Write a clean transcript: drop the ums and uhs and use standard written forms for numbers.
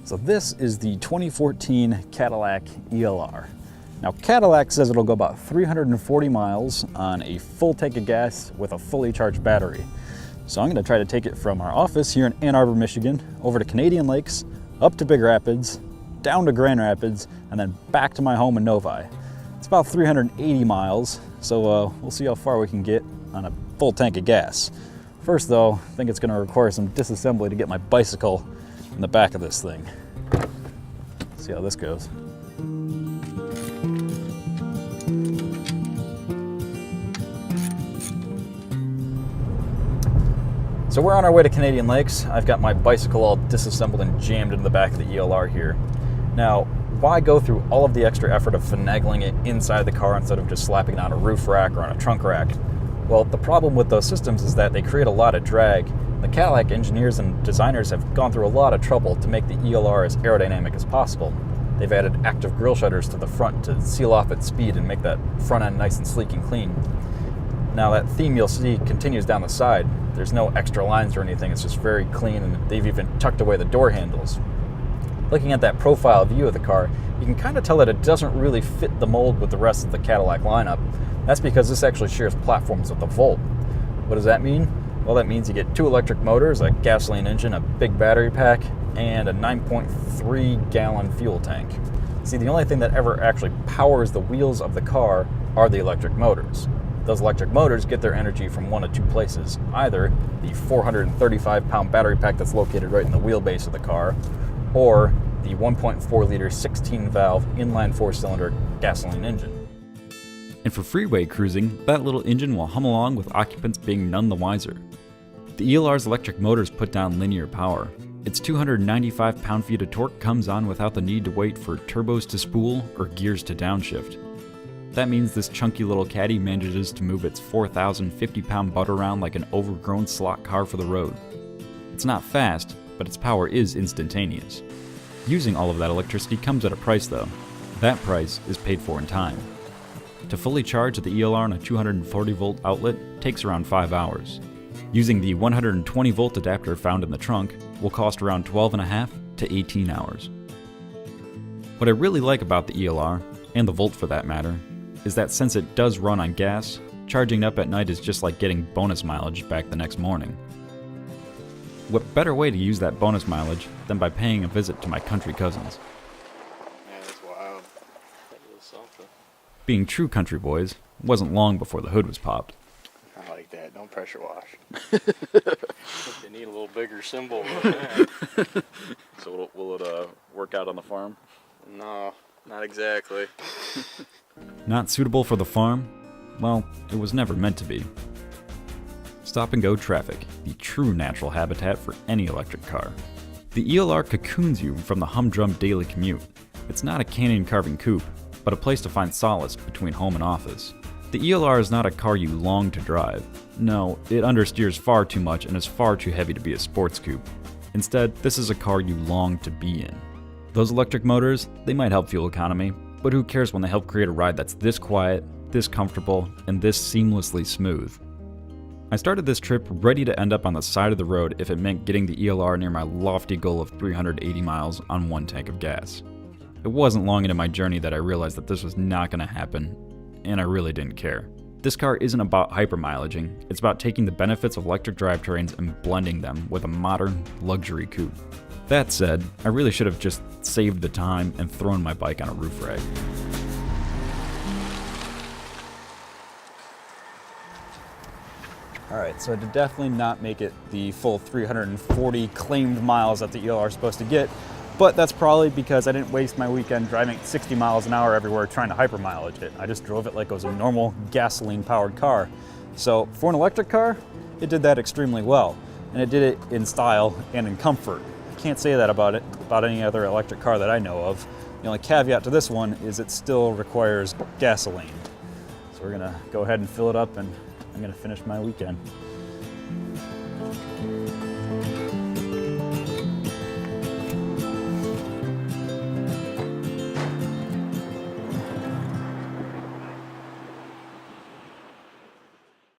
So this is the 2014 Cadillac ELR. Now Cadillac says it'll go about 340 miles on a full tank of gas with a fully charged battery. So I'm going to try to take it from our office here in Ann Arbor, Michigan, over to Canadian Lakes, up to Big Rapids, down to Grand Rapids, and then back to my home in Novi. It's about 380 miles, so we'll see how far we can get on a full tank of gas. First though, I think it's going to require some disassembly to get my bicycle in the back of this thing. See how this goes. So we're on our way to Canadian Lakes. I've got my bicycle all disassembled and jammed into the back of the ELR here. Now, why go through all of the extra effort of finagling it inside the car instead of just slapping it on a roof rack or on a trunk rack? Well, the problem with those systems is that they create a lot of drag. The Cadillac engineers and designers have gone through a lot of trouble to make the ELR as aerodynamic as possible. They've added active grille shutters to the front to seal off its speed and make that front end nice and sleek and clean. Now that theme you'll see continues down the side. There's no extra lines or anything, it's just very clean, and they've even tucked away the door handles. Looking at that profile view of the car, you can kind of tell that it doesn't really fit the mold with the rest of the Cadillac lineup. That's because this actually shares platforms with the Volt. What does that mean? Well, that means you get two electric motors, a gasoline engine, a big battery pack, and a 9.3 gallon fuel tank. See, the only thing that ever actually powers the wheels of the car are the electric motors. Those electric motors get their energy from one of two places, either the 435-pound battery pack that's located right in the wheelbase of the car, or the 1.4-liter 16-valve inline four-cylinder gasoline engine. And for freeway cruising, that little engine will hum along with occupants being none the wiser. The ELR's electric motors put down linear power. Its 295 pound-feet of torque comes on without the need to wait for turbos to spool or gears to downshift. That means this chunky little caddy manages to move its 4,050-pound butt around like an overgrown slot car for the road. It's not fast, but its power is instantaneous. Using all of that electricity comes at a price though. That price is paid for in time. To fully charge the ELR on a 240-volt outlet takes around 5 hours. Using the 120-volt adapter found in the trunk will cost around 12.5 to 18 hours. What I really like about the ELR, and the Volt for that matter, is that since it does run on gas, charging up at night is just like getting bonus mileage back the next morning. What better way to use that bonus mileage than by paying a visit to my country cousins? Yeah, that's wild. That is something. Being true country boys, it wasn't long before the hood was popped. I like that. Don't pressure wash. They need a little bigger symbol than that. So will it work out on the farm? No, not exactly. Not suitable for the farm? Well, it was never meant to be. Stop-and-go traffic, the true natural habitat for any electric car. The ELR cocoons you from the humdrum daily commute. It's not a canyon-carving coupe, but a place to find solace between home and office. The ELR is not a car you long to drive. No, it understeers far too much and is far too heavy to be a sports coupe. Instead, this is a car you long to be in. Those electric motors, they might help fuel economy, but who cares when they help create a ride that's this quiet, this comfortable, and this seamlessly smooth. I started this trip ready to end up on the side of the road if it meant getting the ELR near my lofty goal of 380 miles on one tank of gas. It wasn't long into my journey that I realized that this was not going to happen, and I really didn't care. This car isn't about hypermileaging, it's about taking the benefits of electric drivetrains and blending them with a modern, luxury coupe. That said, I really should have just saved the time and thrown my bike on a roof rack. Alright, so I did definitely not make it the full 340 claimed miles that the ELR is supposed to get, but that's probably because I didn't waste my weekend driving 60 miles an hour everywhere trying to hypermileage it. I just drove it like it was a normal gasoline-powered car. So for an electric car, it did that extremely well, and it did it in style and in comfort. I can't say that about any other electric car that I know of. The only caveat to this one is it still requires gasoline. So we're gonna go ahead and fill it up, and I'm gonna finish my weekend.